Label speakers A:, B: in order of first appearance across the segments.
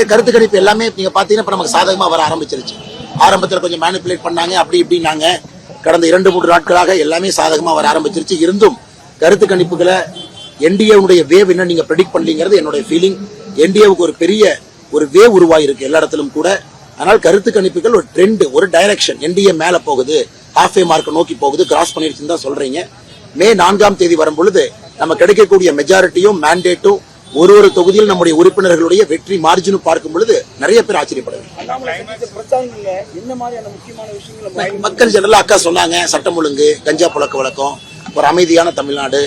A: கருத்து கணிப்பு எல்லாமே நீங்க பாத்தீங்கன்னா நமக்கு சாதகமா வர ஆரம்பிச்சிருச்சு. ஆரம்பத்தில் கொஞ்சம் மேனிபுலேட் பண்ணாங்க, அப்படி இப்படின்னாங்க. கடந்த 2-3 நாட்களாக எல்லாமே சாதகமா வர ஆரம்பிச்சிருச்சு. இருந்தும் கருத்து கணிப்புகளை என்டிஏவுடைய வேவ் என்ன நீங்க ப்ரெடிக்ட் பண்ணலங்கிறது என்னுடைய ஃபீலிங். என்டிஏவுக்கு ஒரு பெரிய ஒரு வேவ் உருவாயிருக்கு எல்லா இடத்திலும் கூட. அதனால் கருத்து கணிப்புகள் ஒரு ட்ரெண்ட், ஒரு டைரக்ஷன். என்டிஏ மேல போகுது, ஹாஃப் மார்க் நோக்கி போகுது, கிராஸ் பண்ணிருச்சுன்னு தான் சொல்றீங்க. மே 4ஆம் தேதி வரும் பொழுது நம்ம கிடைக்கக்கூடிய மெஜாரிட்டியும் மேண்டேட்டும் ஒரு தொகுதியில் நம்முடைய உறுப்பினர்களுடைய வெற்றி மார்ஜினும் பார்க்கும் பொழுது நிறைய பேர் ஆச்சரியப்படுவாங்க. மக்கள் ஜெனரலா அக்கா சொன்னாங்க, சட்டம் ஒழுங்கு, கஞ்சா புழக்க வழக்கம், ஒரு அமைதியான தமிழ்நாடு,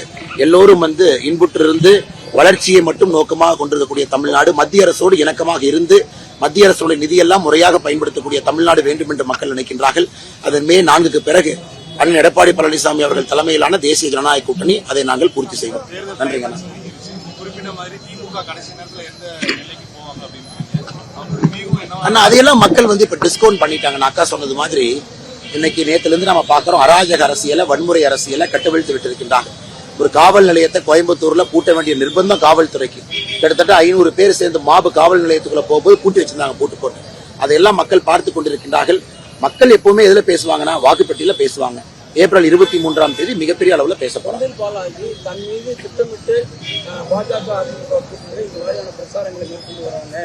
A: எல்லோரும் இன்புற்றிருந்து வளர்ச்சியை மட்டும் நோக்கமாக கொண்டிருக்கக்கூடிய தமிழ்நாடு, மத்திய அரசோடு இணக்கமாக இருந்து மத்திய அரசுடைய நிதியெல்லாம் முறையாக பயன்படுத்தக்கூடிய தமிழ்நாடு வேண்டும் என்று மக்கள் நினைக்கின்றார்கள். அதன் மே 4க்கு பிறகு அண்ணன் எடப்பாடி பழனிசாமி அவர்கள் தலைமையிலான தேசிய ஜனநாயக கூட்டணி அதை நாங்கள் பூர்த்தி செய்வோம். நன்றிங்க. அண்ணா அதையெல்லாம் மக்கள் இப்ப டிஸ்கவுண்ட் பண்ணிட்டாங்க. அக்கா சொன்னது மாதிரி இன்னைக்கு நேத்துல இருந்து நம்ம பாக்குறோம், அராஜக அரசியல, வன்முறை அரசியல கட்டவிழ்த்து விட்டிருக்கின்றாங்க. ஒரு காவல் நிலையத்தை கோயம்புத்தூர்ல பூட்ட வேண்டிய நிர்பந்தம் காவல்துறைக்கு. கிட்டத்தட்ட 500 பேர் சேர்ந்து மாபு காவல் நிலையத்துக்குள்ள போகும்போது பூட்டி வச்சிருந்தாங்க, போட்டு அதையெல்லாம் மக்கள் பார்த்து கொண்டிருக்கின்றார்கள். மக்கள் எப்பவுமே எதுல பேசுவாங்கன்னா வாக்குப்பெட்டியில பேசுவாங்க. ஏப்ரல் 23ஆம் தேதி மிகப்பெரிய அளவுல பேச போறாங்க.
B: பாலாஜி தன் மீது திட்டமிட்டு பாஜக பிரச்சாரங்களை மேற்கொண்டு வராங்க.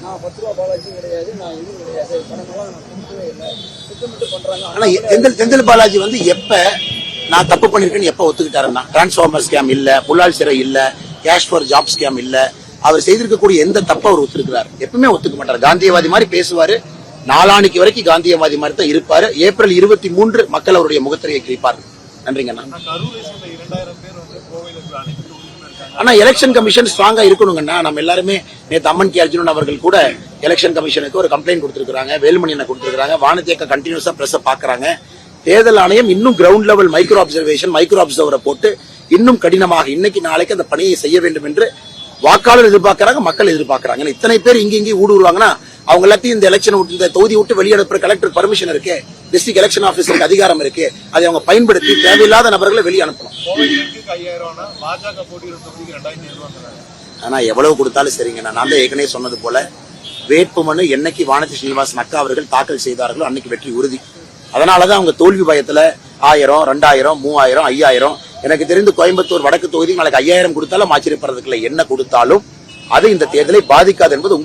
B: நான் 10 ரூபா பாலாஜி கிடையாது, நான் இதுவும் கிடையாது, பணமெல்லாம் நான் கொடுக்கவே இல்லை, திட்டமிட்டு பண்றாங்க.
A: ஆனா செந்தில் பாலாஜி எப்ப நான் தப்பு பண்ணிருக்கேன்னு எப்ப ஒத்துக்கிட்டாருன்னா, டிரான்ஸ்பார்மர் ஸ்கேம் இல்ல, புல்லால் சிறை இல்ல, கேஷ் ஃபார் ஜாப் ஸ்கேம் இல்ல, அவர் செய்திருக்கக்கூடிய எந்த தப்ப அவர் ஒத்துக்கிறார்? எப்பவுமே ஒத்துக்க மாட்டார். காந்தியவாதி மாதிரி பேசுவாரு, நாளானிக்கு வரைக்கும் காந்தியவாதி மாதிரி தான் இருப்பாரு. ஏப்ரல் 23 மக்கள் அவருடைய முகத்திரையை கிழிப்பார்கள். நன்றிங்க. ஆனா எலெக்ஷன் கமிஷன் ஸ்ட்ராங்கா இருக்கணுங்கண்ணா. நம்ம எல்லாருமே நேற்று அம்மன் கே அர்ஜுனன் அவர்கள் கூட எலெக்ஷன் கமிஷனுக்கு ஒரு கம்ப்ளைண்ட் கொடுத்திருக்காங்க, வேலுமணி என்ன கொடுத்திருக்காங்க, வானத்தேக்க கண்டினியூஸா பிரஸ் பாக்குறாங்க. தேர்தல் ஆணையம் இன்னும் கிரவுண்ட் லெவல் மைக்ரோ அப்சர்வரை போட்டு இன்னும் கடினமாக இன்னைக்கு நாளைக்கு அந்த பணியை செய்ய வேண்டும் என்று வாக்காளர் எதிர்பார்க்கிறாங்க, மக்கள் எதிர்பார்க்கிறாங்க. இத்தனை பேர் இங்கே ஊடுருவாங்கன்னா அவங்க எல்லாத்தையும் இந்த எலெக்ஷன் இந்த தொகுதி விட்டு வெளியனுப்புற கலெக்டர் பர்மிஷன் இருக்கு, டிஸ்ட்ரிக்ட் எலெக்ஷன் ஆபீசருக்கு அதிகாரம் இருக்கு. அதை அவங்க பயன்படுத்தி தேவையில்லாத நபர்களை வெளியே அனுப்பணும். ஆனா எவ்வளவு கொடுத்தாலும் சரிங்க. நான் தான் ஏற்கனவே சொன்னது போல வேட்புமனு என்னைக்கு வானதி ஸ்ரீனிவாசன் அக்கா அவர்கள் தாக்கல் செய்தார்களோ அன்னைக்கு வெற்றி உறுதி. அதனாலதான் அவங்க தோல்வி பயத்துல 1000, 2000, 3000, 5000, எனக்கு தெரிந்து கோயம்புத்தூர் வடக்கு தொகுதி நாளைக்கு 5000 கொடுத்தாலும் ஆச்சரியப்படுறதுக்கு இல்லை. என்ன கொடுத்தாலும் அது இந்த தேர்தலை பாதிக்காது என்பது